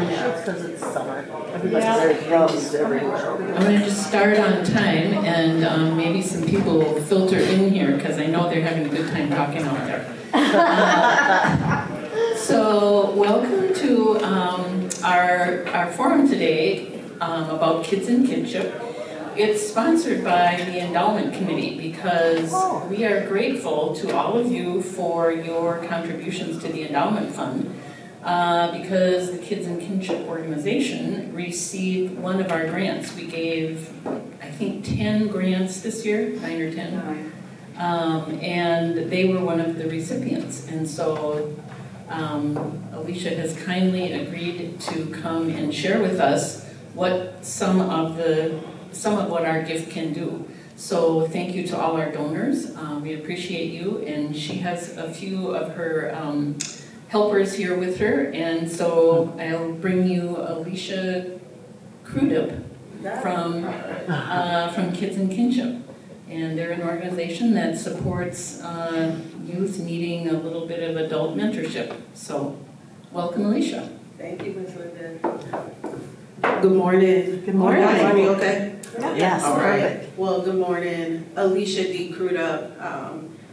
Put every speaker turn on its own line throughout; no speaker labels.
It's because it's summer. Everybody's drums everywhere.
I'm going to just start on time, and maybe some people will filter in here because I know they're having a good time talking out there. So welcome to our forum today about kids in kinship. It's sponsored by the Endowment Committee because we are grateful to all of you for your contributions to the Endowment Fund. Because the Kids in Kinship organization received one of our grants. We gave, I think, 10 grants this year, 9 or 10. And they were one of the recipients. And so Alicia has kindly agreed to come and share with us what some of what our gift can do. So thank you to all our donors. We appreciate you. And she has a few of her helpers here with her, and so I'll bring you Alicia Crudup from Kids in Kinship. And they're an organization that supports youth needing a little bit of adult mentorship. So, welcome, Alicia.
Thank you, Ms. Linda. Good morning.
Good morning.
Are you okay?
Yes.
All right. Well, good morning. Alicia D. Crudup.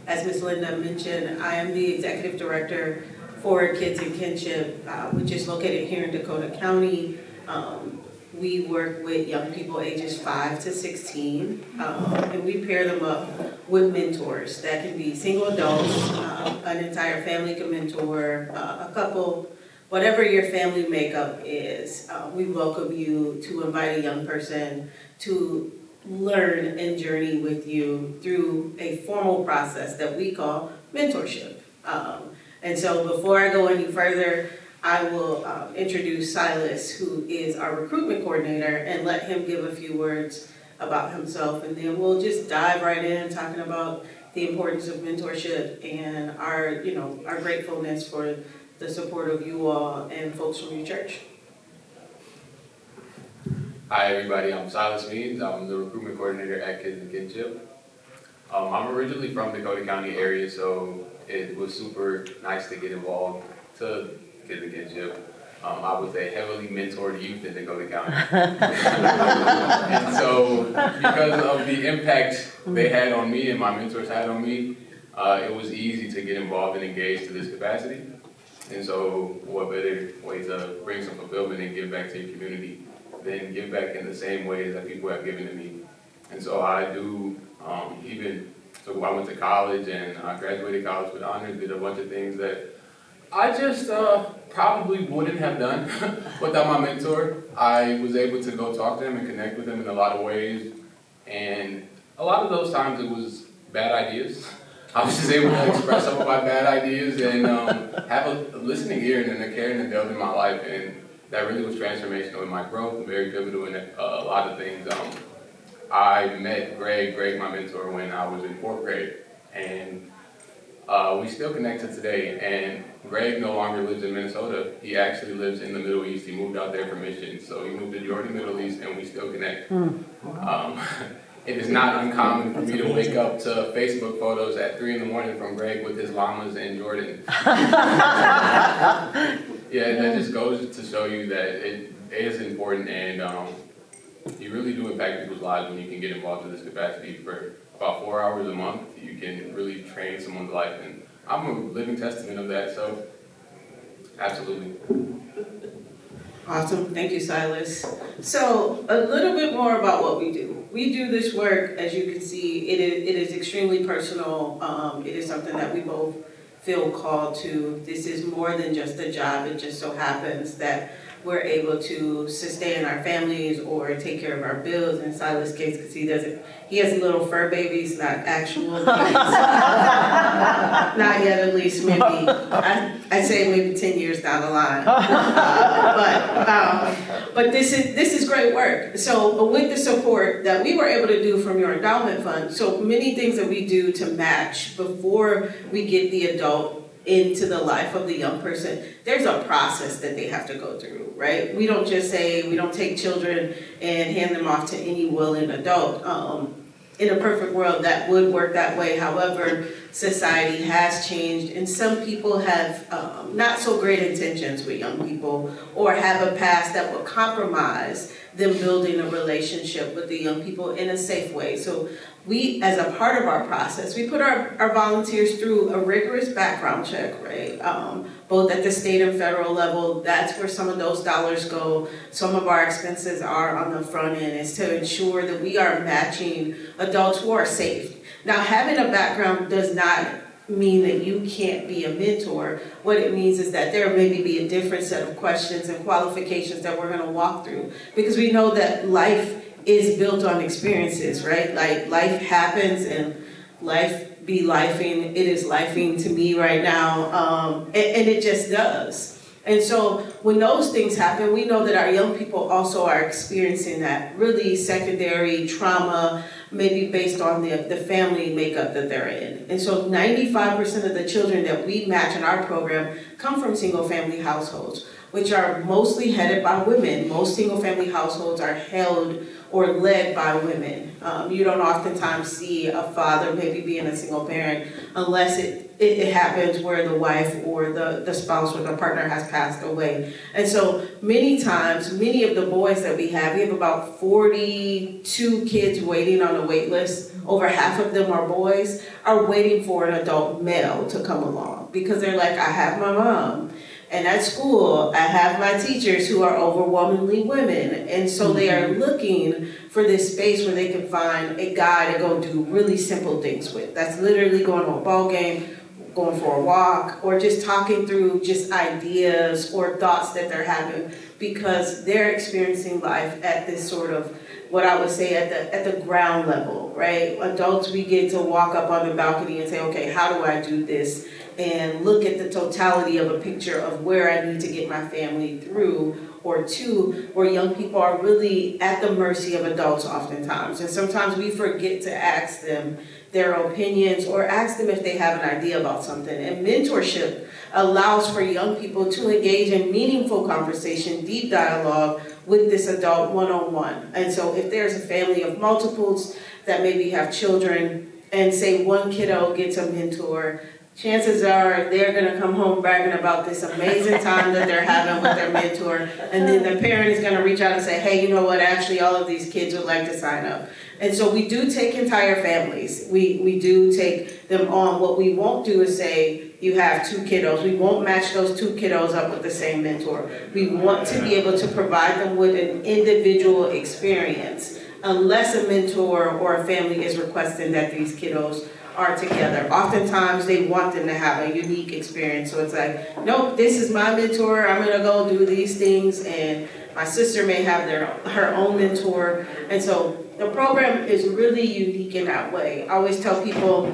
As Ms. Linda mentioned, I am the Executive Director for Kids in Kinship, which is located here in Dakota County. We work with young people ages 5 to 16, and we pair them up with mentors. That can be single adults, an entire family can mentor, a couple, whatever your family makeup is. We welcome you to invite a young person to learn and journey with you through a formal process that we call mentorship. And so before I go any further, I will introduce Silas, who is our recruitment coordinator, and let him give a few words about himself. And then we'll just dive right in talking about the importance of mentorship and our gratefulness for the support of you all and folks from your church.
Hi everybody, I'm Silas Means. I'm the recruitment coordinator at Kids in Kinship. I'm originally from the Dakota County area, so it was super nice to get involved to Kids in Kinship. I was a heavily mentored youth in Dakota County. And so because of the impact they had on me and my mentors had on me, it was easy to get involved and engaged to this capacity. And so what better way to bring some fulfillment and give back to your community than give back in the same ways that people have given to me. And so I do, so I went to college and I graduated college with honors, did a bunch of things that I just probably wouldn't have done without my mentor. I was able to go talk to him and connect with him in a lot of ways. And a lot of those times it was bad ideas. I was just able to express some of my bad ideas and have a listening ear and a caring adult in my life. And that really was transformational in my growth and very pivotal in a lot of things. I met Greg, my mentor, when I was in 4th grade, and we still connected today. And Greg no longer lives in Minnesota. He actually lives in the Middle East. He moved out there for missions, so he moved to Jordan, Middle East, and we still connect. It is not uncommon for me to wake up to Facebook photos at 3 in the morning from Greg with his llamas in Jordan. Yeah, that just goes to show you that it is important, and you really do impact people's lives when you can get involved in this capacity. For about 4 hours a month, you can really train someone's life, and I'm a living testament of that, so absolutely.
Awesome, thank you, Silas. So a little bit more about what we do. We do this work, as you can see, it is extremely personal. It is something that we both feel called to. This is more than just a job. It just so happens that we're able to sustain our families or take care of our bills. In Silas' case, because he has little fur babies, not actual babies. Not yet, at least, maybe, I say maybe 10 years down the line. But this is great work. So with the support that we were able to do from your endowment fund, so many things that we do to match before we get the adult into the life of the young person, there's a process that they have to go through, right? We don't just say, we don't take children and hand them off to any willing adult. In a perfect world, that would work that way. However, society has changed, and some people have not so great intentions with young people, or have a past that will compromise them building a relationship with the young people in a safe way. So we, as a part of our process, we put our volunteers through a rigorous background check, right? Both at the state and federal level. That's where some of those dollars go. Some of our expenses are on the front end, is to ensure that we are matching adults who are safe. Now, having a background does not mean that you can't be a mentor. What it means is that there maybe be a different set of questions and qualifications that we're gonna walk through, because we know that life is built on experiences, right? Like, life happens and life be lifing. It is lifing to me right now, and it just does. And so when those things happen, we know that our young people also are experiencing that really secondary trauma, maybe based on the family makeup that they're in. And so 95% of the children that we match in our program come from single family households, which are mostly headed by women. Most single family households are held or led by women. You don't oftentimes see a father maybe being a single parent unless it happens where the wife or the spouse or the partner has passed away. And so many times, many of the boys that we have about 42 kids waiting on a wait list. Over half of them are boys, are waiting for an adult male to come along, because they're like, I have my mom. And at school, I have my teachers who are overwhelmingly women. And so they are looking for this space where they can find a guy to go do really simple things with. That's literally going to a ball game, going for a walk, or just talking through just ideas or thoughts that they're having, because they're experiencing life at this sort of, what I would say, at the ground level, right? Adults, we get to walk up on the balcony and say, okay, how do I do this? And look at the totality of a picture of where I need to get my family through, or two, where young people are really at the mercy of adults oftentimes. And sometimes we forget to ask them their opinions or ask them if they have an idea about something. And mentorship allows for young people to engage in meaningful conversation, deep dialogue with this adult one-on-one. And so if there's a family of multiples that maybe have children, and say one kiddo gets a mentor, chances are they're gonna come home bragging about this amazing time that they're having with their mentor, and then the parent is gonna reach out and say, hey, you know what, actually all of these kids would like to sign up. And so we do take entire families. We do take them on. What we won't do is say, you have 2 kiddos. We won't match those 2 kiddos up with the same mentor. We want to be able to provide them with an individual experience, unless a mentor or a family is requesting that these kiddos are together. Oftentimes they want them to have a unique experience. So it's like, nope, this is my mentor, I'm gonna go do these things, and my sister may have her own mentor. And so the program is really unique in that way. I always tell people,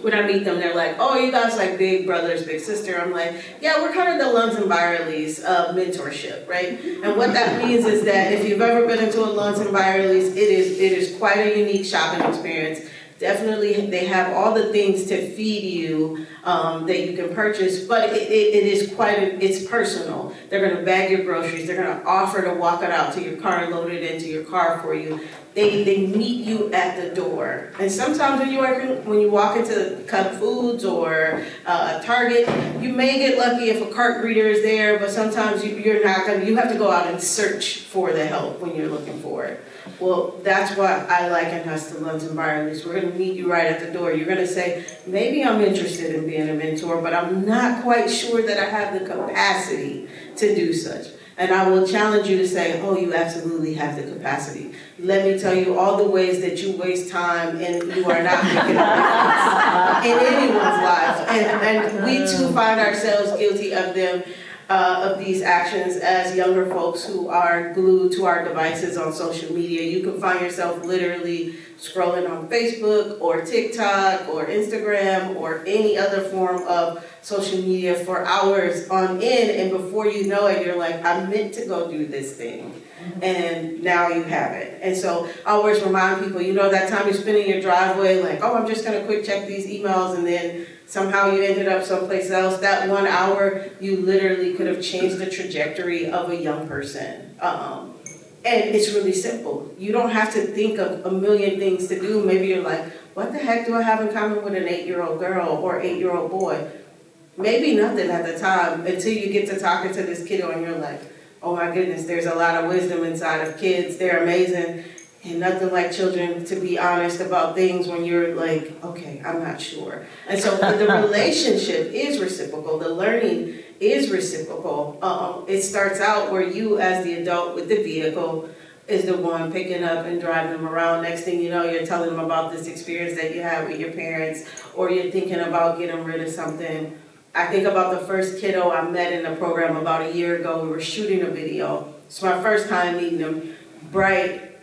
when I meet them, they're like, oh, you guys like big brothers, big sister. I'm like, yeah, we're kind of the Luns and Byerlys of mentorship, right? And what that means is that if you've ever been into a Luns and Byerlys, it is quite a unique shopping experience. Definitely, they have all the things to feed you that you can purchase, but it is it's personal. They're gonna bag your groceries. They're gonna offer to walk it out to your car and load it into your car for you. They meet you at the door. And sometimes when you walk into Cub Foods or Target, you may get lucky if a cart greeter is there, but sometimes you have to go out and search for the help when you're looking for it. Well, that's why I liken us to Luns and Byerlys. We're going to meet you right at the door. You're going to say, maybe I'm interested in being a mentor, but I'm not quite sure that I have the capacity to do such. And I will challenge you to say, oh, you absolutely have the capacity. Let me tell you all the ways that you waste time and you are not making a difference in anyone's life. And we too find ourselves guilty of them. Of these actions as younger folks who are glued to our devices on social media. You can find yourself literally scrolling on Facebook or TikTok or Instagram or any other form of social media for hours on end, and before you know it, you're like, I meant to go do this thing. And now you have it. And so I always remind people, that time you spend in your driveway, like, oh, I'm just gonna quick check these emails, and then somehow you ended up someplace else. That 1 hour, you literally could have changed the trajectory of a young person. And it's really simple. You don't have to think of a million things to do. Maybe you're like, what the heck do I have in common with an 8-year-old girl or 8-year-old boy? Maybe nothing at the time until you get to talking to this kiddo and you're like, oh my goodness, there's a lot of wisdom inside of kids. They're amazing. And nothing like children to be honest about things when you're like, okay, I'm not sure. And so the relationship is reciprocal. The learning is reciprocal. It starts out where you as the adult with the vehicle is the one picking up and driving them around. Next thing you know, you're telling them about this experience that you had with your parents, or you're thinking about getting rid of something. I think about the first kiddo I met in the program about a year ago. We were shooting a video. It's my first time meeting him. Bright,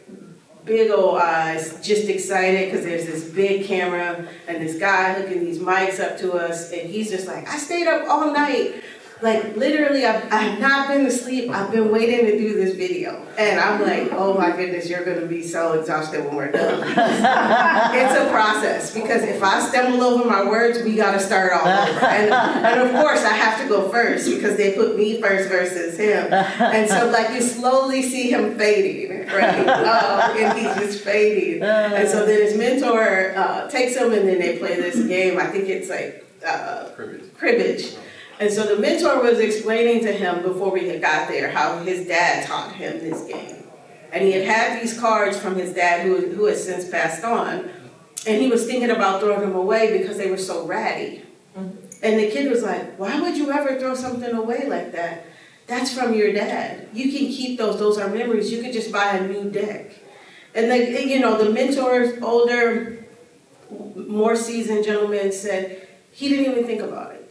big old eyes, just excited because there's this big camera and this guy hooking these mics up to us, and he's just like, I stayed up all night. Like literally, I've not been asleep. I've been waiting to do this video. And I'm like, oh my goodness, you're gonna be so exhausted when we're done. It's a process, because if I stumble over my words, we gotta start all over. And of course I have to go first because they put me first versus him. And so like you slowly see him fading, right? And he's just fading. And so then his mentor takes him, and then they play this game. I think it's like cribbage. And so the mentor was explaining to him before we had got there how his dad taught him this game. And he had these cards from his dad who has since passed on. And he was thinking about throwing them away because they were so ratty. And the kid was like, why would you ever throw something away like that? That's from your dad. You can keep those. Those are memories. You could just buy a new deck. And the mentor's older, more seasoned gentleman said he didn't even think about it.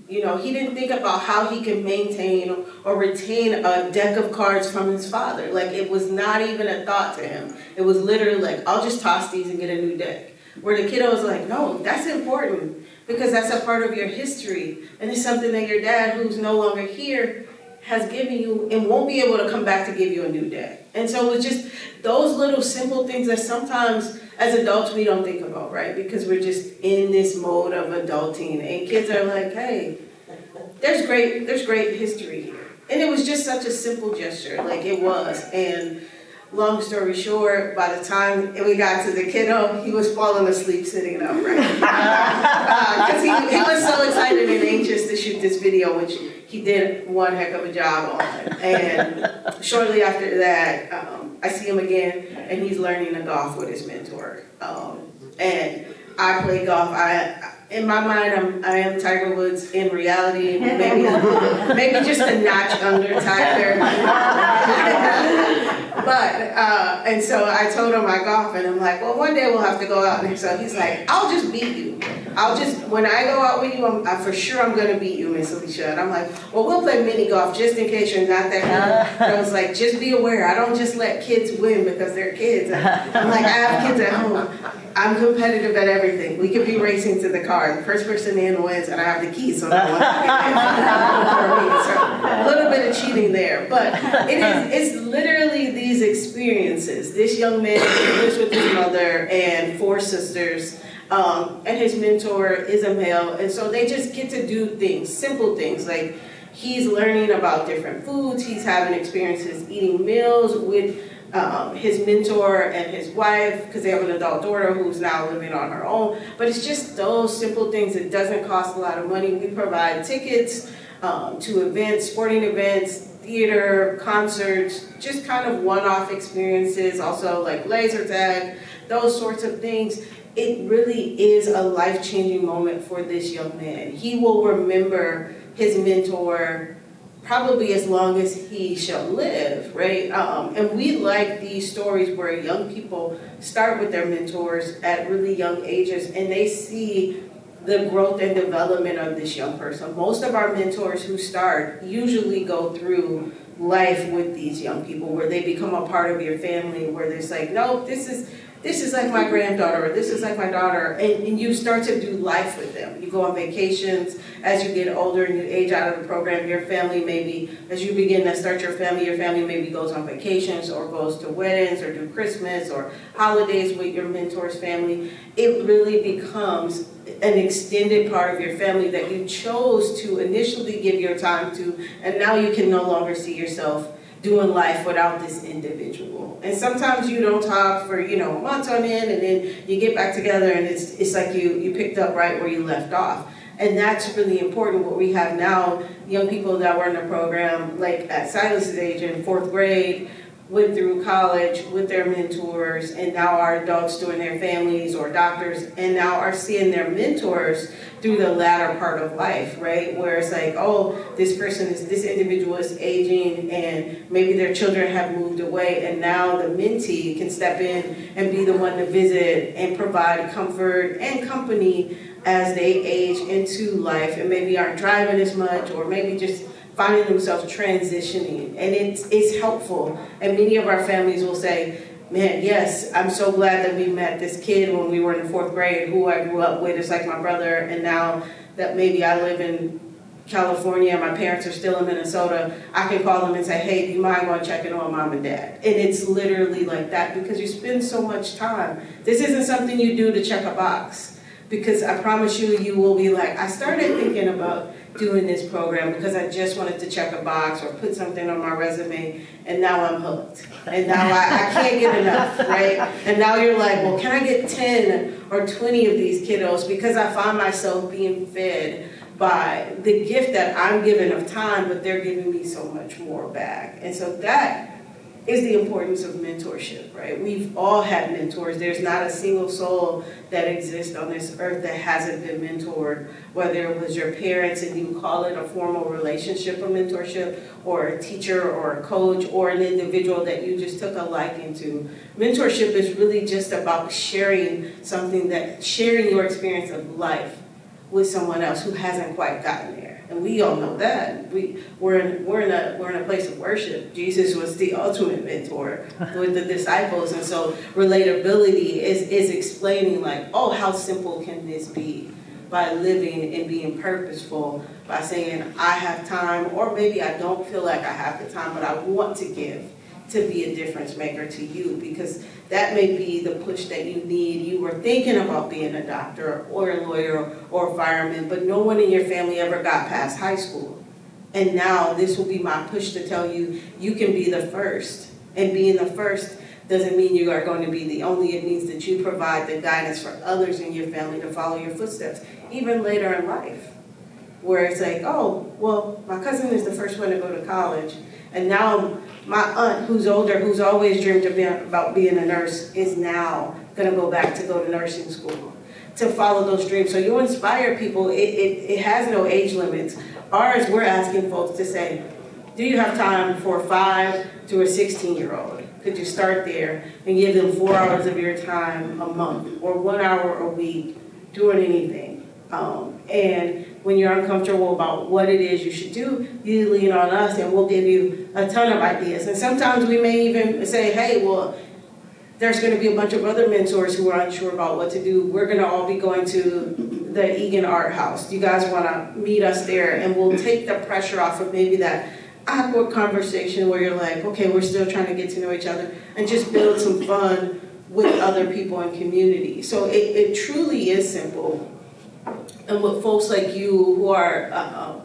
He didn't think about how he could maintain or retain a deck of cards from his father. Like, it was not even a thought to him. It was literally like, I'll just toss these and get a new deck. Where the kiddo was like, no, that's important because that's a part of your history. And it's something that your dad, who's no longer here, has given you and won't be able to come back to give you a new deck. And so it was just those little simple things that sometimes as adults we don't think about, right? Because we're just in this mode of adulting, and kids are like, hey, there's great history here. And it was just such a simple gesture, like it was. And long story short, by the time we got to the kiddo, he was falling asleep sitting up, right? Because he was so excited and anxious to shoot this video, which he did one heck of a job on. And shortly after that, I see him again, and he's learning to golf with his mentor. And I play golf. In my mind, I am Tiger Woods. In reality, maybe just a notch under Tiger. And so I told him I golf, and I'm like, well, one day we'll have to go out. And so he's like, I'll just beat you. When I go out with you, for sure I'm going to beat you, Miss Alicia. And I'm like, well, we'll play mini golf just in case you're not that good. I was like, just be aware. I don't just let kids win because they're kids. I'm like, I have kids at home. I'm competitive at everything. We could be racing to the car. The first person in wins, and I have the keys, so no one can get So a little bit of cheating there. But it's literally these experiences. This young man lives with his mother and 4 sisters. And his mentor is a male, and so they just get to do things, simple things, like he's learning about different foods, he's having experiences eating meals with his mentor and his wife, because they have an adult daughter who's now living on her own. But it's just those simple things. It doesn't cost a lot of money. We provide tickets to events, sporting events, theater, concerts, just kind of one-off experiences, also like laser tag, those sorts of things. It really is a life-changing moment for this young man. He will remember his mentor probably as long as he shall live, right? And we like these stories where young people start with their mentors at really young ages, and they see the growth and development of this young person. Most of our mentors who start usually go through life with these young people where they become a part of your family, where there's like, no, this is like my granddaughter, or this is like my daughter, and you start to do life with them. You go on vacations. As you get older and you age out of the program, your family maybe, as you begin to start your family maybe goes on vacations or goes to weddings or do Christmas or holidays with your mentor's family. It really becomes an extended part of your family that you chose to initially give your time to, and now you can no longer see yourself doing life without this individual. And sometimes you don't talk for, months on end, and then you get back together and it's like you picked up right where you left off. And that's really important. What we have now, young people that were in the program, like at Silas's age in 4th grade, went through college with their mentors, and now are adults doing their families or doctors, and now are seeing their mentors through the latter part of life, right? Where it's like, oh, this individual is aging, and maybe their children have moved away, and now the mentee can step in and be the one to visit and provide comfort and company as they age into life and maybe aren't driving as much, or maybe just finding themselves transitioning. And it's helpful. And many of our families will say, man, yes, I'm so glad that we met this kid when we were in the 4th grade who I grew up with. It's like my brother. And now that maybe I live in California, my parents are still in Minnesota, I can call them and say, hey, do you mind going checking on mom and dad? And it's literally like that because you spend so much time. This isn't something you do to check a box. Because I promise you, you will be like, I started thinking about doing this program because I just wanted to check a box or put something on my resume, and now I'm hooked. And now I can't get enough, right? And now you're like, well, can I get 10 or 20 of these kiddos? Because I find myself being fed by the gift that I'm given of time, but they're giving me so much more back. And so that is the importance of mentorship, right? We've all had mentors. There's not a single soul that exists on this earth that hasn't been mentored, whether it was your parents and you call it a formal relationship of mentorship, or a teacher or a coach or an individual that you just took a liking to. Mentorship is really just about sharing your experience of life with someone else who hasn't quite gotten there. And we all know that. We're in a place of worship. Jesus was the ultimate mentor with the disciples. And so relatability is explaining like, oh, how simple can this be? By living and being purposeful, by saying, I have time, or maybe I don't feel like I have the time, but I want to give to be a difference maker to you, because that may be the push that you need. You were thinking about being a doctor or a lawyer or a fireman, but no one in your family ever got past high school. And now this will be my push to tell you, you can be the first. And being the first doesn't mean you are going to be the only. It means that you provide the guidance for others in your family to follow your footsteps, even later in life. Where it's like, oh, well, my cousin is the first one to go to college. And now my aunt, who's older, who's always dreamed about being a nurse, is now going to go back to go to nursing school, to follow those dreams. So you inspire people. It has no age limits. Ours, we're asking folks to say, do you have time for a 5 to a 16-year-old? Could you start there and give them 4 hours of your time a month or 1 hour a week doing anything? And when you're uncomfortable about what it is you should do, you lean on us and we'll give you a ton of ideas. And sometimes we may even say, hey, well, there's going to be a bunch of other mentors who are unsure about what to do. We're going to all be going to the Egan Art House. Do you guys want to meet us there? And we'll take the pressure off of maybe that awkward conversation where you're like, okay, we're still trying to get to know each other, and just build some fun with other people in community. So it truly is simple. And with folks like you who are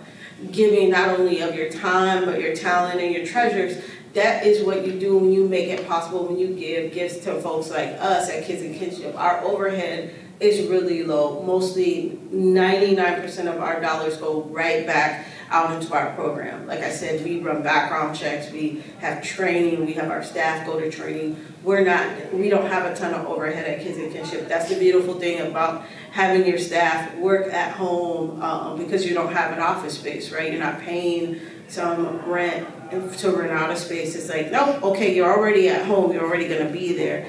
giving not only of your time, but your talent and your treasures, that is what you do when you make it possible, when you give gifts to folks like us at Kids in Kinship. Our overhead is really low. Mostly 99% of our dollars go right back out into our program. Like I said, we run background checks, we have training, we have our staff go to training. We don't have a ton of overhead at Kids in Kinship. That's the beautiful thing about having your staff work at home, because you don't have an office space, right? You're not paying some rent to rent out a space. It's like, nope, okay, you're already at home, you're already gonna be there.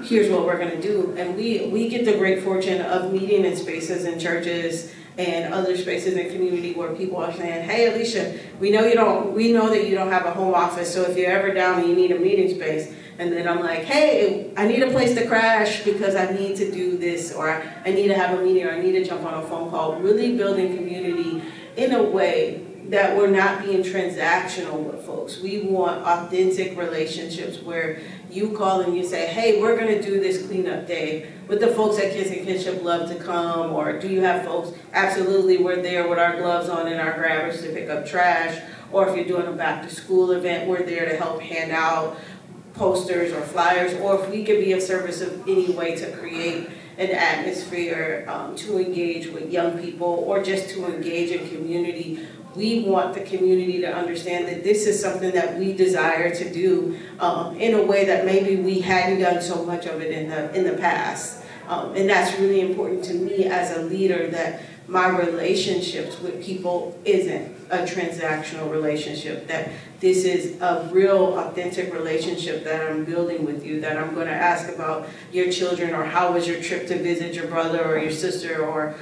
Here's what we're gonna do. And we get the great fortune of meeting in spaces in churches and other spaces in community where people are saying, hey, Alicia, we know that you don't have a home office, so if you're ever down and you need a meeting space, and then I'm like, hey, I need a place to crash because I need to do this, or I need to have a meeting, or I need to jump on a phone call. Really building community in a way that we're not being transactional with folks. We want authentic relationships where you call and you say, hey, we're gonna do this cleanup day. Would the folks at Kids in Kinship love to come? Or do you have folks? Absolutely, we're there with our gloves on and our grabbers to pick up trash. or if you're doing a back to school event, we're there to help hand out posters or flyers, or if we could be of service of any way to create an atmosphere to engage with young people or just to engage in community. We want the community to understand that this is something that we desire to do in a way that maybe we hadn't done so much of it in the past. And that's really important to me as a leader, that my relationships with people isn't a transactional relationship, that this is a real authentic relationship that I'm building with you, that I'm going to ask about your children, or how was your trip to visit your brother or your sister, or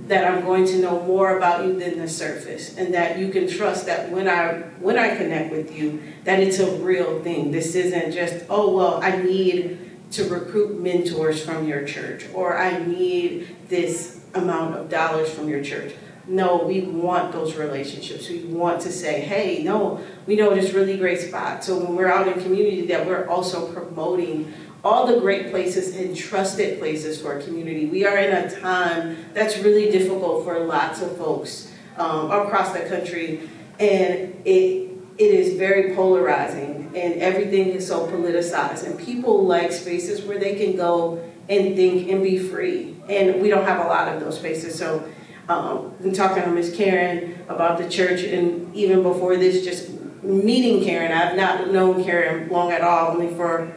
that I'm going to know more about you than the surface, and that you can trust that when I connect with you, that it's a real thing. This isn't just, oh, well, I need to recruit mentors from your church, or I need this amount of dollars from your church. No, we want those relationships. We want to say, hey, no, we know this really great spot. So when we're out in community, that we're also promoting all the great places and trusted places for our community. We are in a time that's really difficult for lots of folks across the country, and it is very polarizing, and everything is so politicized, and people like spaces where they can go and think and be free, and we don't have a lot of those spaces. So I'm talking to Ms. Karen about the church, and even before this, just meeting Karen. I've not known Karen long at all, only for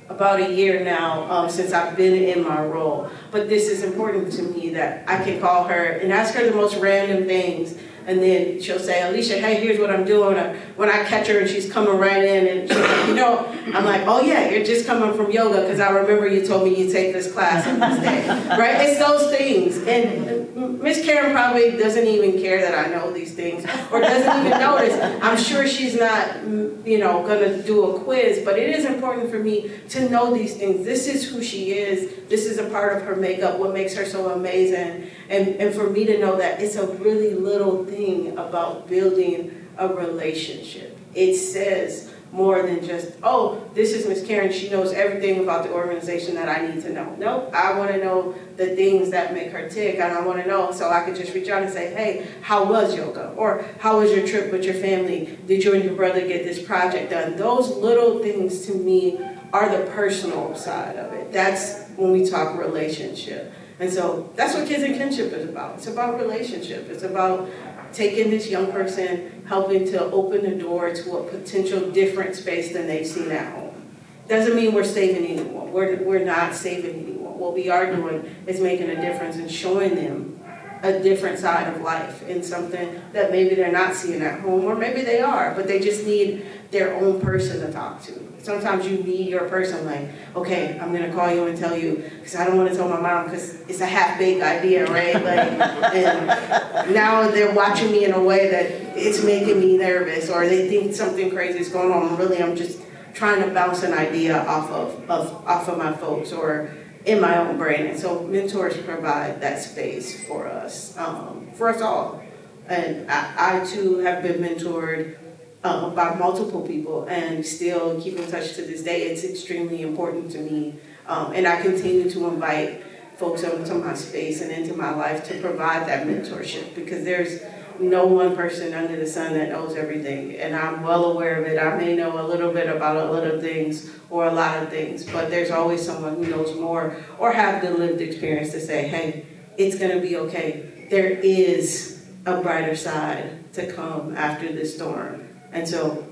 about a year now since I've been in my role. But this is important to me, that I can call her and ask her the most random things, and then she'll say, Alicia, hey, here's what I'm doing. When I catch her and she's coming right in, and she's like, I'm like, oh yeah, you're just coming from yoga, because I remember you told me you take this class on this day, right? It's those things. And Miss Karen probably doesn't even care that I know these things, or doesn't even notice. I'm sure she's not, gonna do a quiz, but it is important for me to know these things. This is who she is. This is a part of her makeup, what makes her so amazing. And for me to know that it's a really little thing about building a relationship. It says more than just, oh, this is Miss Karen, she knows everything about the organization that I need to know. No, I want to know the things that make her tick, and I want to know, so I could just reach out and say, hey, how was yoga? Or how was your trip with your family? Did you and your brother get this project done? Those little things to me are the personal side of it. That's when we talk relationship. And so that's what Kids in Kinship is about. It's about relationship. It's about taking this young person, helping to open the door to a potential different space than they've seen at home. Doesn't mean we're saving anyone. We're not saving anyone. What we are doing is making a difference and showing them a different side of life, in something that maybe they're not seeing at home, or maybe they are, but they just need their own person to talk to. Sometimes you need your person, like, okay, I'm gonna call you and tell you, because I don't want to tell my mom, because it's a half-baked idea, right? And now they're watching me in a way that it's making me nervous, or they think something crazy is going on. Really, I'm just trying to bounce an idea off of my folks, or in my own brain. And so mentors provide that space for us all. And I too have been mentored by multiple people, and still keep in touch to this day. It's extremely important to me. And I continue to invite folks into my space and into my life to provide that mentorship, because there's no one person under the sun that knows everything. And I'm well aware of it. I may know a little bit about a little things or a lot of things, but there's always someone who knows more or have the lived experience to say, hey, it's gonna be okay. There is a brighter side to come after this storm. And so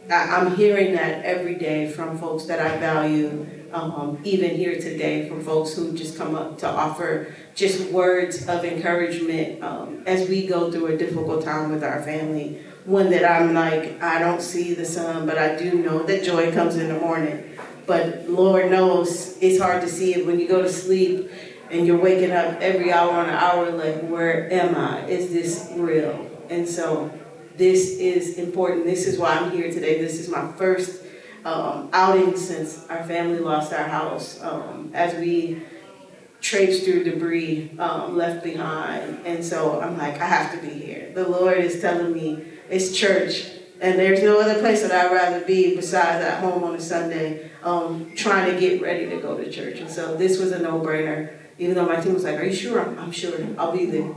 I'm hearing that every day from folks that I value, even here today, from folks who just come up to offer just words of encouragement as we go through a difficult time with our family. One that I'm like, I don't see the sun, but I do know that joy comes in the morning. But Lord knows it's hard to see it when you go to sleep and you're waking up every hour on an hour, like, where am I? Is this real? And so this is important. This is why I'm here today. This is my first outing since our family lost our house, as we traipsed through debris left behind. And so I'm like, I have to be here. The Lord is telling me it's church, and there's no other place that I'd rather be besides at home on a Sunday, trying to get ready to go to church. And so this was a no-brainer, even though my team was like, are you sure? I'm sure. I'll be there.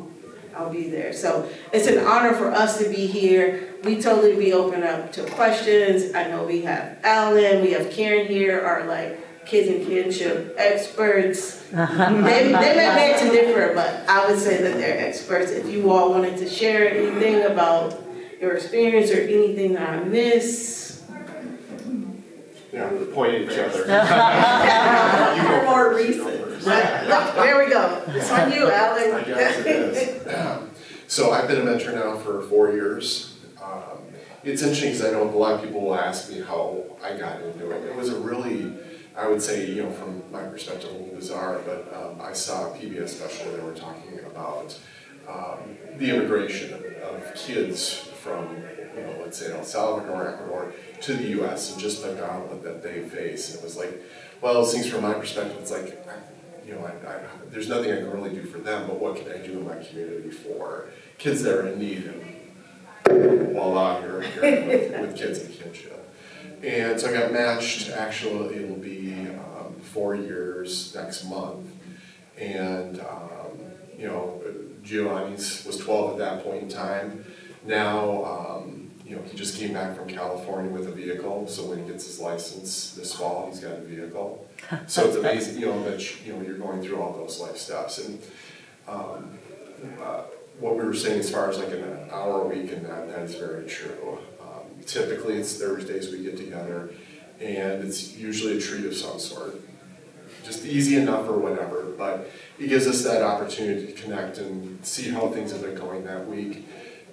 I'll be there. So it's an honor for us to be here. We totally be open up to questions. I know we have Alan, we have Karen here, our like kids and kinship experts. They may beg to differ, but I would say that they're experts. If you all wanted to share anything about your experience or anything that I missed.
Yeah, we point at each other.
You
go
more
first,
recent.
you go first.
There we go. It's on you, Alan.
I guess it is. So I've been a mentor now for 4 years. It's interesting because I know a lot of people will ask me how I got into it. It was a really, I would say, you know, from my perspective, a little bizarre, but I saw a PBS special. They were talking about the immigration of kids from, you know, let's say El Salvador, Ecuador, to the U.S. and just the gauntlet that they face. And it was like, well, those things from my perspective, it's like, you know, there's nothing I can really do for them, but what can I do in my community for kids that are in need? And voila, you're with kids in kinship. And so I got matched. Actually, it'll be 4 years next month. And, you know, Giovanni's was 12 at that point in time. Now, you know, he just came back from California with a vehicle, so when he gets his license this fall, he's got a vehicle. So it's amazing, you know, that you're going through all those life steps. And what we were saying as far as like an hour a week, and that is very true. Typically, it's Thursdays we get together, and it's usually a treat of some sort. Just easy enough or whatever, but it gives us that opportunity to connect and see how things have been going that week,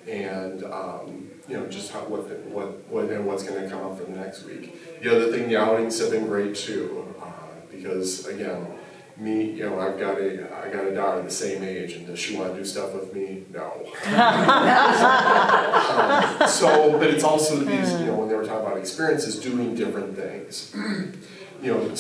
and you know, just how, what's going to come up for the next week. The other thing, the outings have been great too, because again, me, you know, I got a daughter the same age, and does she want to do stuff with me? No. So, but it's also these, you know, when they were talking about experiences, doing different things. You know,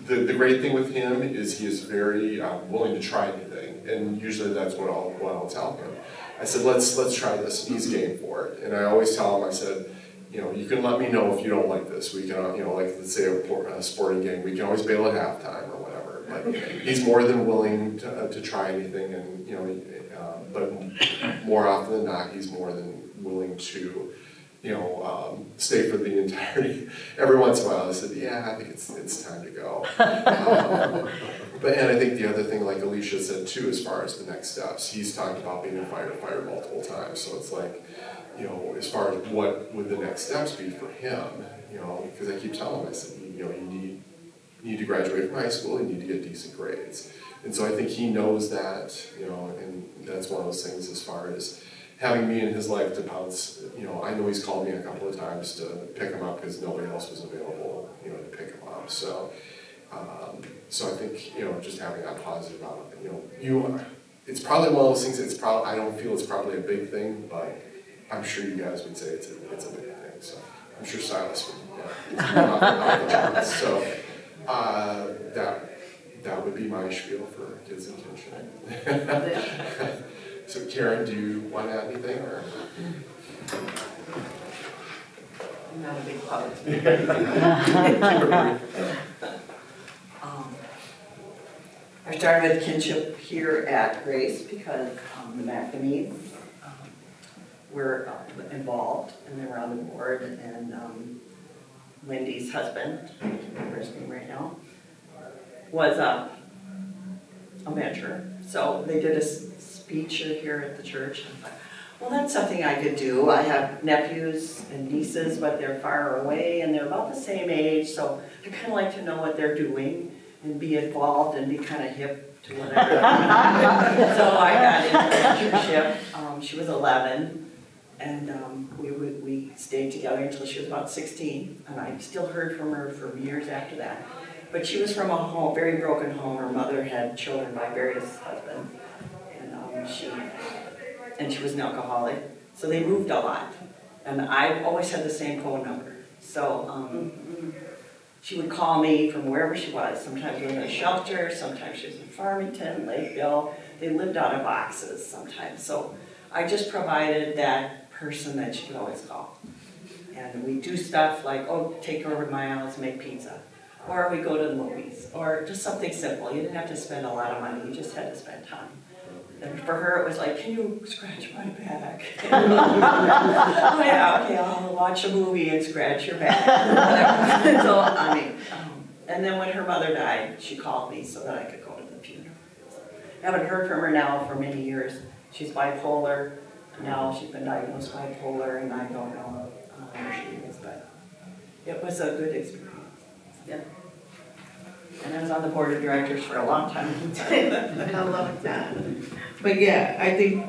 the great thing with him is he is very willing to try anything, and usually that's what I'll tell him. I said, let's try this, and he's game for it. And I always tell him, I said, you know, you can let me know if you don't like this. We can, you know, like let's say a sporting game, we can always bail at halftime or whatever. But he's more than willing to try anything, and you know, but more often than not, he's more than willing to, you know, stay for the entirety. Every once in a while, I said, yeah, I think it's time to go. And I think the other thing, like Alicia said too, as far as the next steps, he's talked about being a firefighter multiple times. So it's like, you know, as far as what would the next steps be for him, you know, because I keep telling him, I said, you know, you need to graduate from high school, you need to get decent grades. And so I think he knows that, you know, and that's one of those things as far as having me in his life to bounce, you know, I know he's called me a couple of times to pick him up because nobody else was available, you know, to pick him up. So, so I think, you know, just having that positive out, you know, it's probably one of those things, I don't feel it's probably a big thing, but I'm sure you guys would say it's a big thing. So I'm sure Silas would, yeah. So that would be my spiel for kids in kinship. So Karen, do you want to add anything, or?
I'm not a big public
Keep it brief.
I started with kinship here at Grace because the McNamees were involved, and they were on the board, and Wendy's husband, I can't remember his name right now, was a mentor. So they did a speech here at the church, and I thought, well, that's something I could do. I have nephews and nieces, but they're far away, and they're about the same age, so I kind of like to know what they're doing and be involved and be kind of hip to whatever. So I got into mentorship. She was 11, and we stayed together until she was about 16, and I still heard from her for years after that. But she was from a home, very broken home. Her mother had children by various husbands, and she was an alcoholic. So they moved a lot, and I always had the same phone number. So she would call me from wherever she was. Sometimes we were in a shelter, sometimes she was in Farmington, Lakeville. They lived out of boxes sometimes. So I just provided that person that she could always call. And we do stuff like, oh, take her over to my house, make pizza. Or we go to the movies, or just something simple. You didn't have to spend a lot of money, you just had to spend time. And for her, it was like, can you scratch my back? Oh, yeah, okay, I'll watch a movie and scratch your back. So, I mean, and then when her mother died, she called me so that I could go to the funeral. Haven't heard from her now for many years. She's bipolar. Now she's been diagnosed bipolar, and I don't know where she is, but it was a good experience. Yeah. And I was on the board of directors for a long time.
I love that. But yeah, I think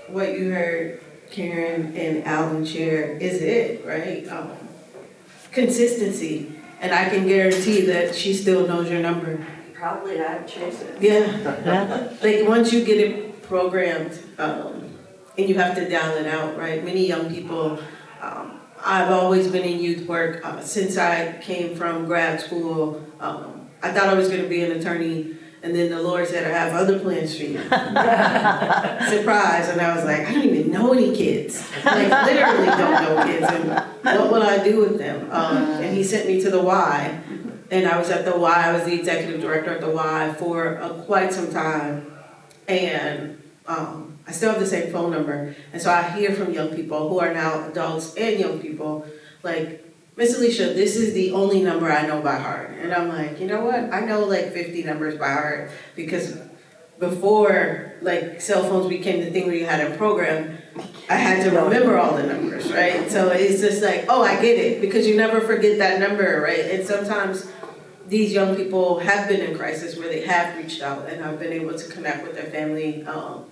what you heard Karen and Alvin share is it, right? Consistency. And I can guarantee that she still knows your number.
Probably I'd chase it.
Yeah. Like once you get it programmed, and you have to dial it out, right? Many young people, I've always been in youth work since I came from grad school. I thought I was going to be an attorney, and then the Lord said, I have other plans for you. Surprise. And I was like, I don't even know any kids. Like, literally don't know kids. And what will I do with them? And he sent me to the Y. And I was at the Y. I was the executive director at the Y for quite some time. And I still have the same phone number. And so I hear from young people who are now adults and young people, like, Miss Alicia, this is the only number I know by heart. And I'm like, you know what? I know like 50 numbers by heart because before like cell phones became the thing where you had a program, I had to remember all the numbers, right? So it's just like, oh, I get it because you never forget that number, right? And sometimes these young people have been in crisis where they have reached out and have been able to connect with their family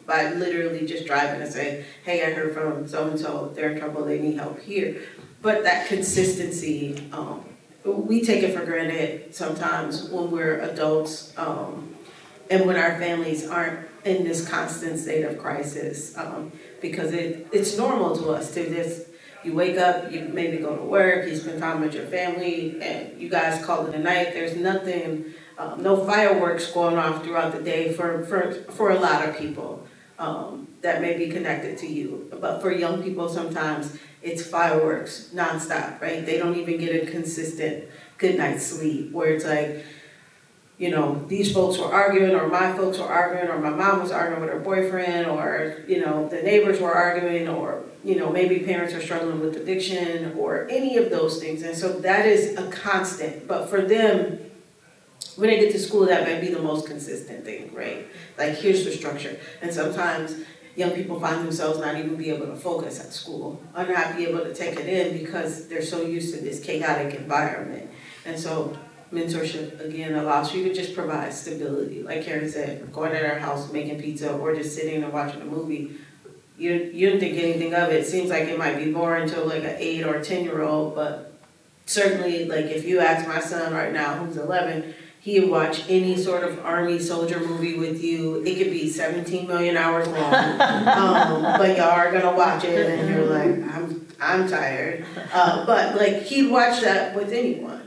by literally just driving and saying, hey, I heard from so-and-so, they're in trouble, they need help here. But that consistency, we take it for granted sometimes when we're adults and when our families aren't in this constant state of crisis because it's normal to us to just, you wake up, you maybe go to work, you spend time with your family, and you guys call it a night. There's nothing, no fireworks going off throughout the day for a lot of people that may be connected to you. But for young people, sometimes it's fireworks nonstop, right? They don't even get a consistent good night's sleep where it's like, you know, these folks were arguing or my folks were arguing or my mom was arguing with her boyfriend or, you know, the neighbors were arguing or, you know, maybe parents are struggling with addiction or any of those things. And so that is a constant. But for them, when they get to school, that might be the most consistent thing, right? Like, here's the structure. And sometimes young people find themselves not even be able to focus at school or not be able to take it in because they're so used to this chaotic environment. And so mentorship, again, allows you to just provide stability. Like Karen said, going at our house, making pizza, or just sitting and watching a movie, you don't think anything of it. It seems like it might be boring to like an 8 or 10-year-old, but certainly, like if you ask my son right now, who's 11, he would watch any sort of Army soldier movie with you. It could be 17 million hours long, but y'all are gonna watch it, and you're like, I'm tired. But like he'd watch that with anyone.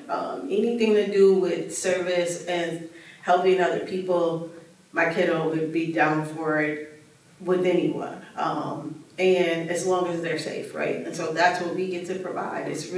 Anything to do with service and helping other people, my kiddo would be down for it with anyone. And as long as they're safe, right? And so that's what we get to provide. It's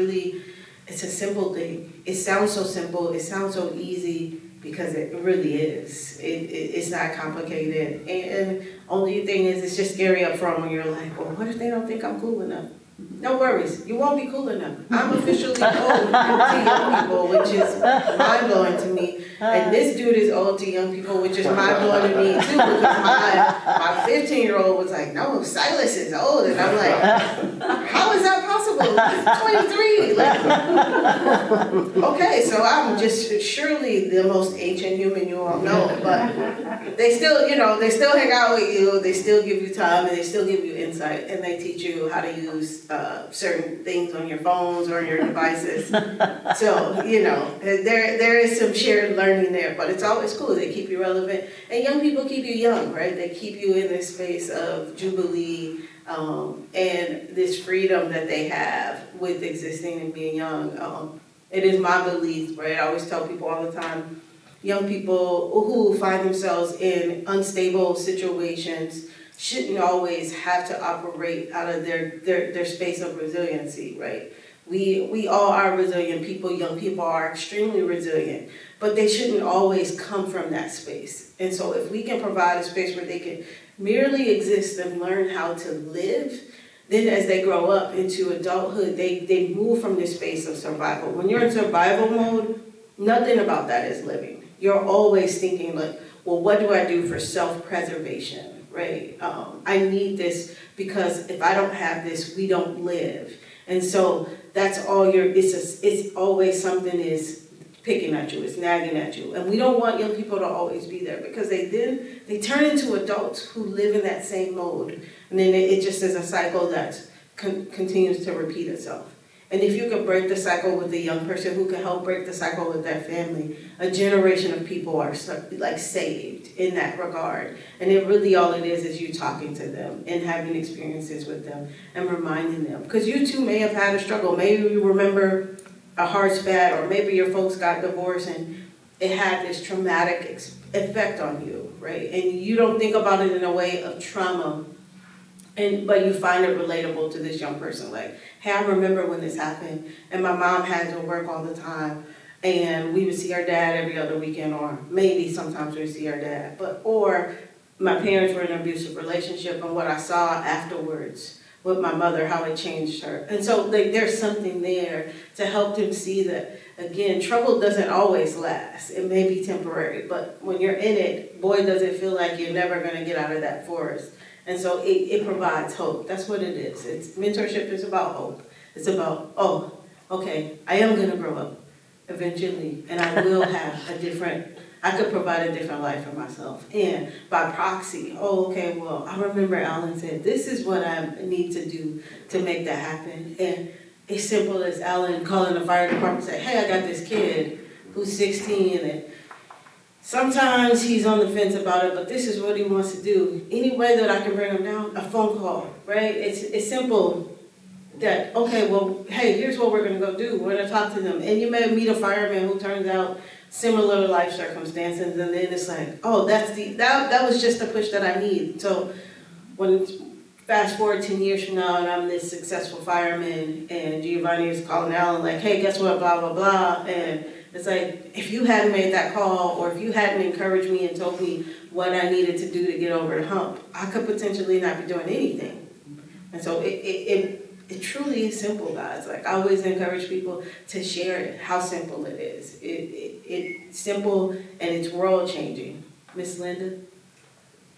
a simple thing. It sounds so simple. It sounds so easy because it really is. It's not complicated. And only thing is, it's just scary up front when you're like, well, what if they don't think I'm cool enough? No worries, you won't be cool enough. I'm officially old to young people, which is mind-blowing to me. And this dude is old to young people, which is mind-blowing to me too, because my 15-year-old was like, no, Silas is old. And I'm like, how is that possible? He's 23. Like, okay, so I'm just surely the most ancient human you all know. But they still, they still hang out with you, they still give you time, and they still give you insight, and they teach you how to use certain things on your phones or your devices. So, there is some shared learning there, but it's always cool. They keep you relevant. And young people keep you young, right? They keep you in this space of jubilee and this freedom that they have with existing and being young. It is my belief, right? I always tell people all the time, young people who find themselves in unstable situations shouldn't always have to operate out of their space of resiliency, right? We all are resilient people. Young people are extremely resilient, but they shouldn't always come from that space. And so if we can provide a space where they can merely exist and learn how to live, then as they grow up into adulthood, they move from this space of survival. When you're in survival mode, nothing about that is living. You're always thinking like, well, what do I do for self-preservation, right? I need this because if I don't have this, we don't live. And so that's all it's always something is picking at you, it's nagging at you. And we don't want young people to always be there because they turn into adults who live in that same mode. And then it just is a cycle that continues to repeat itself. And if you could break the cycle with a young person who can help break the cycle with their family, a generation of people are like saved in that regard. And it really all it is you talking to them and having experiences with them and reminding them. Because you too may have had a struggle. Maybe you remember a hard spat, or maybe your folks got divorced and it had this traumatic effect on you, right? And you don't think about it in a way of trauma, but you find it relatable to this young person. Like, hey, I remember when this happened, and my mom had to work all the time, and we would see our dad every other weekend, or maybe sometimes we'd see our dad, or my parents were in an abusive relationship, and what I saw afterwards with my mother, how it changed her. And so there's something there to help them see that, again, trouble doesn't always last. It may be temporary, but when you're in it, boy, does it feel like you're never gonna get out of that forest. And so it provides hope. That's what it is. Mentorship is about hope. It's about, oh, okay, I am gonna grow up eventually, and I will have I could provide a different life for myself. And by proxy, oh, okay, well, I remember Alan said, this is what I need to do to make that happen. And it's simple as Alan calling the fire department and say, hey, I got this kid who's 16, and sometimes he's on the fence about it, but this is what he wants to do. Any way that I can bring him down, a phone call, right? It's simple that, okay, well, hey, here's what we're gonna go do. We're gonna talk to them. And you may meet a fireman who turns out similar life circumstances, and then it's like, oh, that was just the push that I need. So when fast forward 10 years from now and I'm this successful fireman and Giovanni is calling Alan like, hey, guess what, blah, blah, blah. And it's like, if you hadn't made that call, or if you hadn't encouraged me and told me what I needed to do to get over the hump, I could potentially not be doing anything. And so it truly is simple, guys. Like, I always encourage people to share it, how simple it is. It's simple and it's world changing. Miss Linda?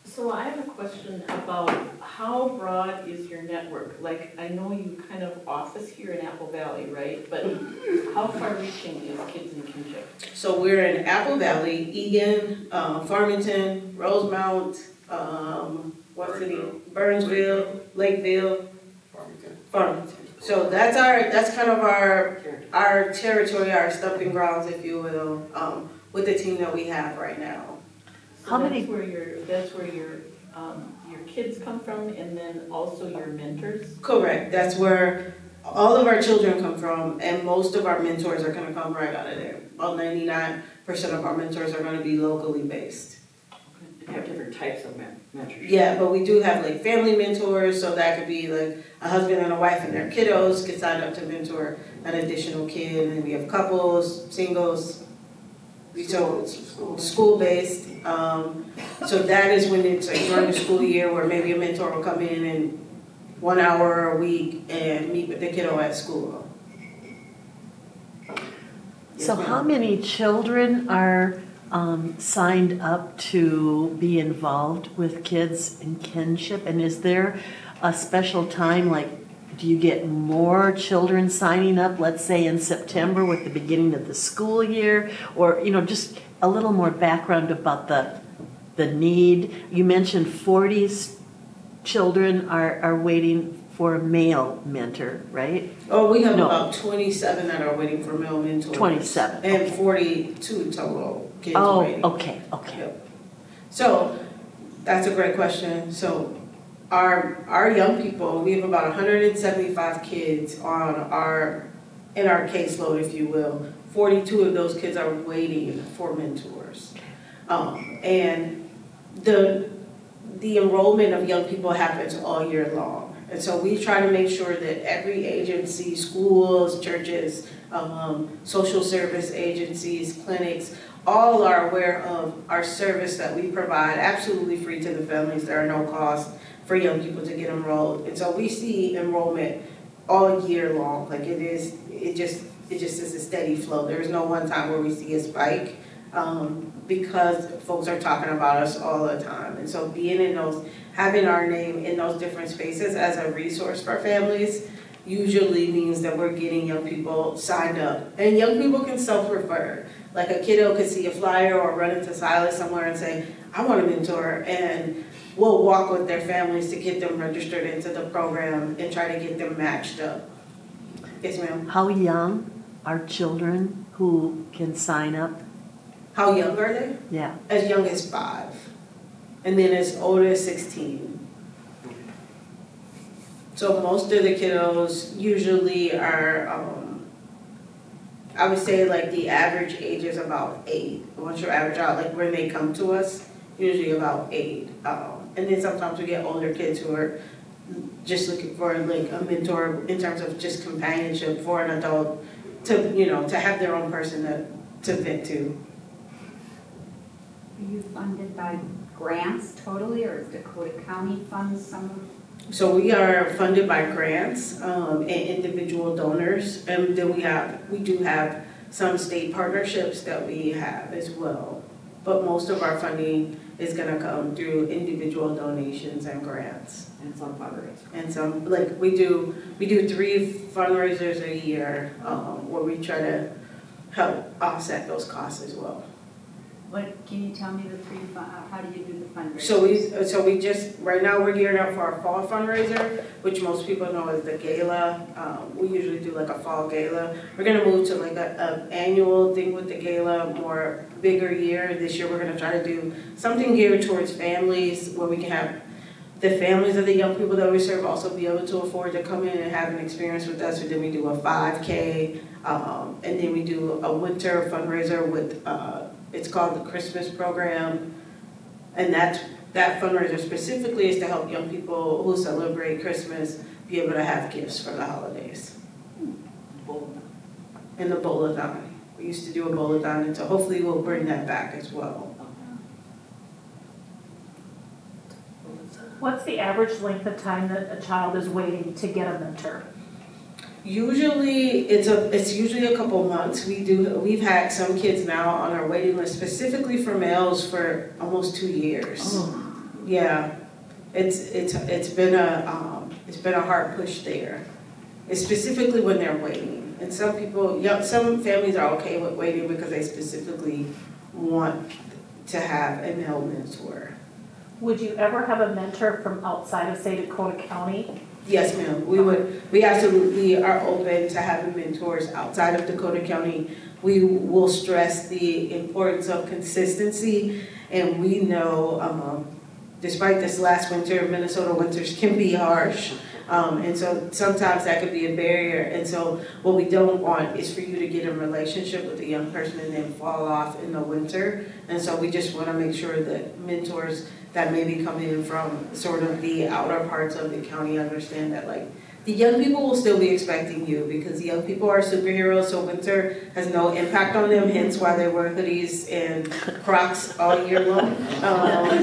So I have a question about how broad is your network? Like, I know you kind of office here in Apple Valley, right? But how far reaching is Kids in Kinship?
So we're in Apple Valley, Egan, Farmington, Rosemount, what city? Burnsville, Lakeville, Farmington. So that's kind of our territory, our stomping grounds, if you will, with the team that we have right now.
So that's where your kids come from, and then also your mentors?
Correct. That's where all of our children come from, and most of our mentors are going to come right out of there. About 99% of our mentors are going to be locally based.
You have different types of mentorship.
Yeah, but we do have like family mentors, so that could be like a husband and a wife and their kiddos get signed up to mentor an additional kid, and we have couples, singles, so school-based. So that is when it's like during the school year where maybe a mentor will come in 1 hour a week and meet with the kiddo at school.
So how many children are signed up to be involved with Kids in Kinship? And is there a special time, like, do you get more children signing up, let's say in September with the beginning of the school year? Or, just a little more background about the need. You mentioned 40 children are waiting for a male mentor, right?
Oh, we have about 27 that are waiting for male mentors.
27.
And 42 total kids waiting.
Okay.
Yep. So that's a great question. So our young people, we have about 175 kids in our caseload, if you will. 42 of those kids are waiting for mentors. And the enrollment of young people happens all year long. And so we try to make sure that every agency, schools, churches, social service agencies, clinics, all are aware of our service that we provide absolutely free to the families. There are no costs for young people to get enrolled. And so we see enrollment all year long. Like it just is a steady flow. There's no one time where we see a spike, because folks are talking about us all the time. And so being in those, having our name in those different spaces as a resource for families usually means that we're getting young people signed up. And young people can self-refer. Like a kiddo could see a flyer or run into Silas somewhere and say, I want a mentor, and we'll walk with their families to get them registered into the program and try to get them matched up. Yes, ma'am.
How young are children who can sign up?
How young are they?
Yeah.
As young as 5, and then as old as 16. So most of the kiddos usually are, I would say like the average age is about 8. Once you average out, like when they come to us, usually about 8. And then sometimes we get older kids who are just looking for like a mentor in terms of just companionship for an adult to, to have their own person to vent to.
Are you funded by grants totally, or does Dakota County fund some of?
So we are funded by grants and individual donors, and then we do have some state partnerships that we have as well. But most of our funding is going to come through individual donations and grants.
And some fundraisers.
And some, like we do 3 fundraisers a year where we try to help offset those costs as well.
What, can you tell me the 3, how do you do the fundraising?
So we just, right now we're gearing up for our fall fundraiser, which most people know as the gala. We usually do like a fall gala. We're gonna move to like a annual thing with the gala, more bigger year. This year we're gonna try to do something geared towards families where we can have the families of the young people that we serve also be able to afford to come in and have an experience with us. So then we do a 5K, and then we do a winter fundraiser with, it's called the Christmas program. And that fundraiser specifically is to help young people who celebrate Christmas be able to have gifts for the holidays. And the bowl-a-thon. We used to do a bowl-a-thon, and so hopefully we'll bring that back as well.
What's the average length of time that a child is waiting to get a mentor?
Usually, it's usually a couple months. We've had some kids now on our waiting list specifically for males for almost 2 years.
Oh.
Yeah, it's been a hard push there. It's specifically when they're waiting, and some families are okay with waiting because they specifically want to have a male mentor.
Would you ever have a mentor from outside of, say, Dakota County?
Yes, ma'am. We absolutely are open to having mentors outside of Dakota County. We will stress the importance of consistency, and we know, despite this last winter, Minnesota winters can be harsh. And so sometimes that could be a barrier. And so what we don't want is for you to get in a relationship with a young person and then fall off in the winter. And so we just want to make sure that mentors that maybe come in from sort of the outer parts of the county understand that, like, the young people will still be expecting you because young people are superheroes, so winter has no impact on them, hence why they wear hoodies and Crocs all year long.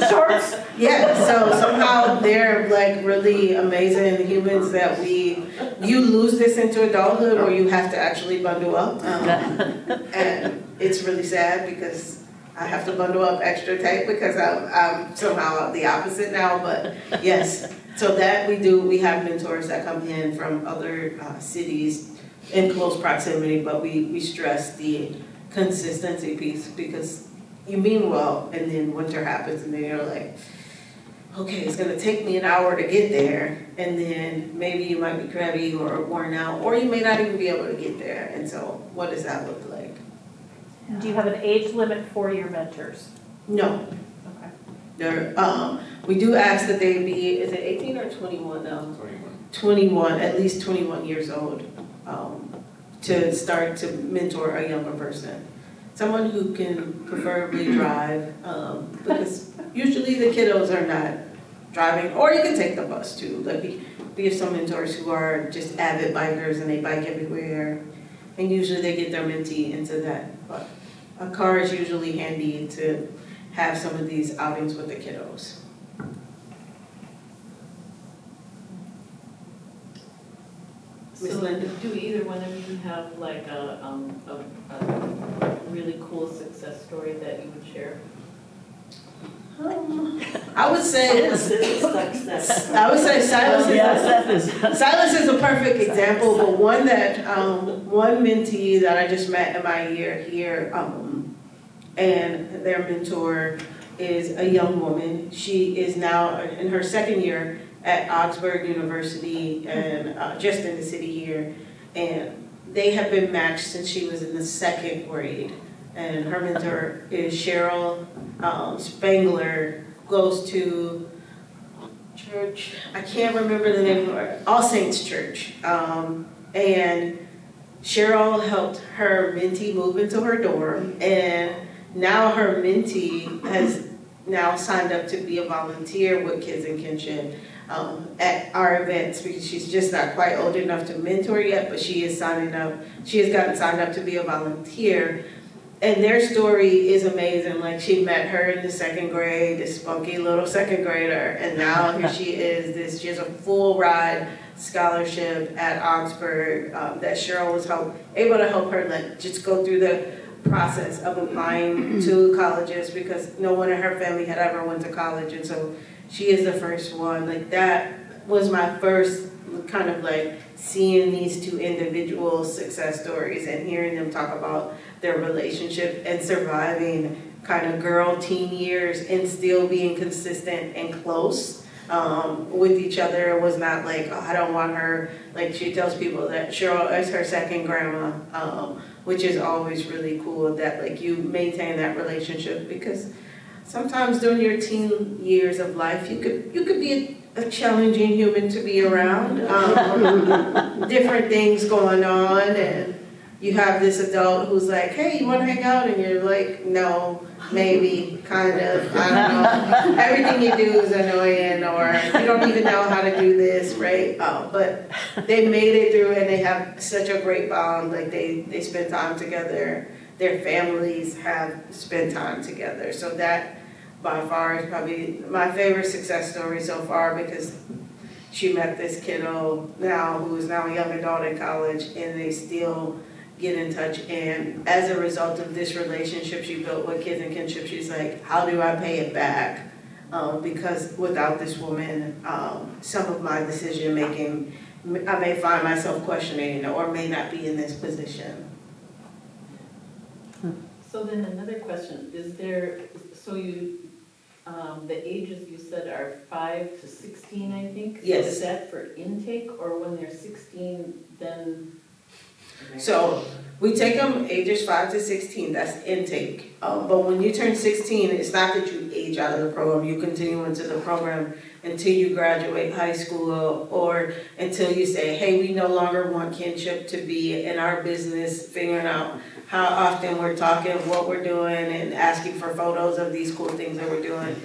Shorts?
Yeah, so somehow they're like really amazing humans that you lose this into adulthood or you have to actually bundle up. And it's really sad because I have to bundle up extra tight because I'm somehow the opposite now, but yes. So that we have mentors that come in from other cities in close proximity, but we stress the consistency piece because you mean well and then winter happens and then you're like, okay, it's gonna take me an hour to get there, and then maybe you might be crabby or worn out, or you may not even be able to get there, and so what does that look like?
Do you have an age limit for your mentors?
No.
Okay.
We do ask that they be, is it 18 or 21 now? 21, at least 21 years old, to start to mentor a younger person. Someone who can preferably drive, because usually the kiddos are not driving, or you can take the bus too. Like we have some mentors who are just avid bikers and they bike everywhere. and usually they get their mentee into that. But a car is usually handy to have some of these outings with the kiddos. Miss
So
Linda?
do either one of you have like a really cool success story that you would share?
I would say Silas
Yes,
is,
that is.
Silas is a perfect example, but one that, one mentee that I just met in my year here, and their mentor is a young woman. She is now in her second year at Augsburg University and just in the city here. And they have been matched since she was in the second grade. And her mentor is Cheryl Spangler, goes to church, I can't remember the name of it, All Saints Church. And Cheryl helped her mentee move into her dorm, and now her mentee has now signed up to be a volunteer with Kids in Kinship at our events, because she's just not quite old enough to mentor yet, but she is signing up. She has gotten signed up to be a volunteer. And their story is amazing. Like, she met her in the second grade, this spunky little second grader, and now here she is. She has a full ride scholarship at Augsburg that Cheryl was able to help her, like, just go through the process of applying to colleges, because no one in her family had ever went to college, and so she is the first one. Like, that was my first kind of like seeing these two individual success stories and hearing them talk about their relationship and surviving kind of girl teen years and still being consistent and close with each other. It was not like, oh, I don't want her, like she tells people that Cheryl is her second grandma, which is always really cool that like you maintain that relationship, because sometimes during your teen years of life, you could be a challenging human to be around. Different things going on, and you have this adult who's like, hey, you want to hang out? And you're like, no, maybe, kind of, I don't know. Everything you do is annoying, or you don't even know how to do this, right? But they made it through, and they have such a great bond. Like, they spend time together. Their families have spent time together. So that, by far, is probably my favorite success story so far, because she met this kiddo now who is now a young adult in college, and they still get in touch. And as a result of this relationship she built with Kids in Kinship, she's like, how do I pay it back? Because without this woman, some of my decision making, I may find myself questioning or may not be in this position.
So then another question, is there, so you, the ages you said are 5 to 16, I think?
Yes.
So is that for intake, or when they're 16, then?
So we take them ages 5 to 16, that's intake. But when you turn 16, it's not that you age out of the program, you continue into the program until you graduate high school, or until you say, hey, we no longer want Kinship to be in our business, figuring out how often we're talking, what we're doing, and asking for photos of these cool things that we're doing.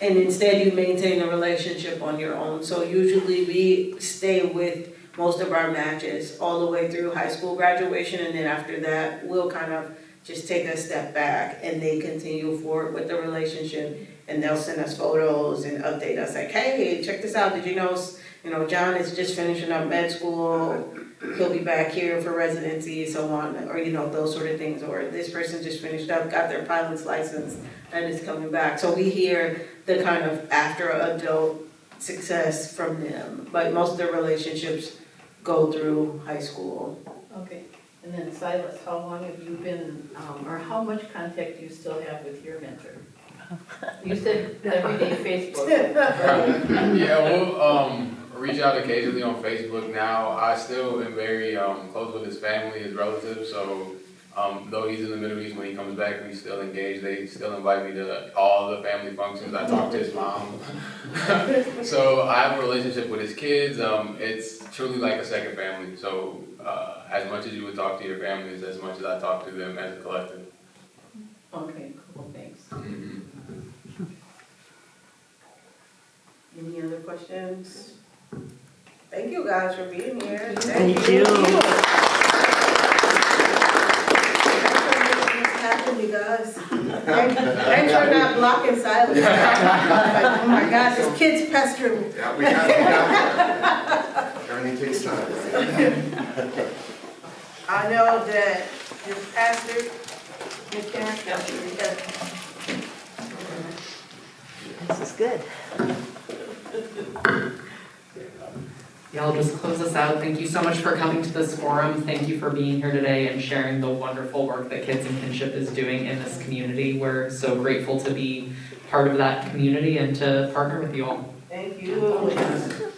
And instead you maintain a relationship on your own. So usually we stay with most of our matches all the way through high school graduation, and then after that, we'll kind of just take a step back, and they continue forward with the relationship, and they'll send us photos and update us like, hey, check this out, did you know, John is just finishing up med school, he'll be back here for residency, so on, or, those sort of things, or this person just finished up, got their pilot's license, and is coming back. So we hear the kind of after adult success from them, but most of their relationships go through high school.
Okay, and then Silas, how long have you been, or how much contact do you still have with your mentor? You said everyday Facebook.
Yeah, we'll reach out occasionally on Facebook now. I still am very close with his family, his relatives, so though he's in the Middle East, when he comes back, we still engage. They still invite me to all the family functions. I talk to his mom. So I have a relationship with his kids. It's truly like a second family. So as much as you would talk to your family, is as much as I talk to them as a collective.
Okay, cool, thanks.
Mm-hmm.
Any other questions? Thank you guys for being here.
Thank you.
me, guys. Thanks for not blocking silence. Like, oh my gosh, this kid's pestering me.
Yeah, we got it. Everything takes time.
I know that your pastor, Ms. Karen,
This is good.
Yeah, I'll just close us out. Thank you so much for coming to this forum. Thank you for being here today and sharing the wonderful work that Kids in Kinship is doing in this community. We're so grateful to be part of that community and to partner with you all.
thank you.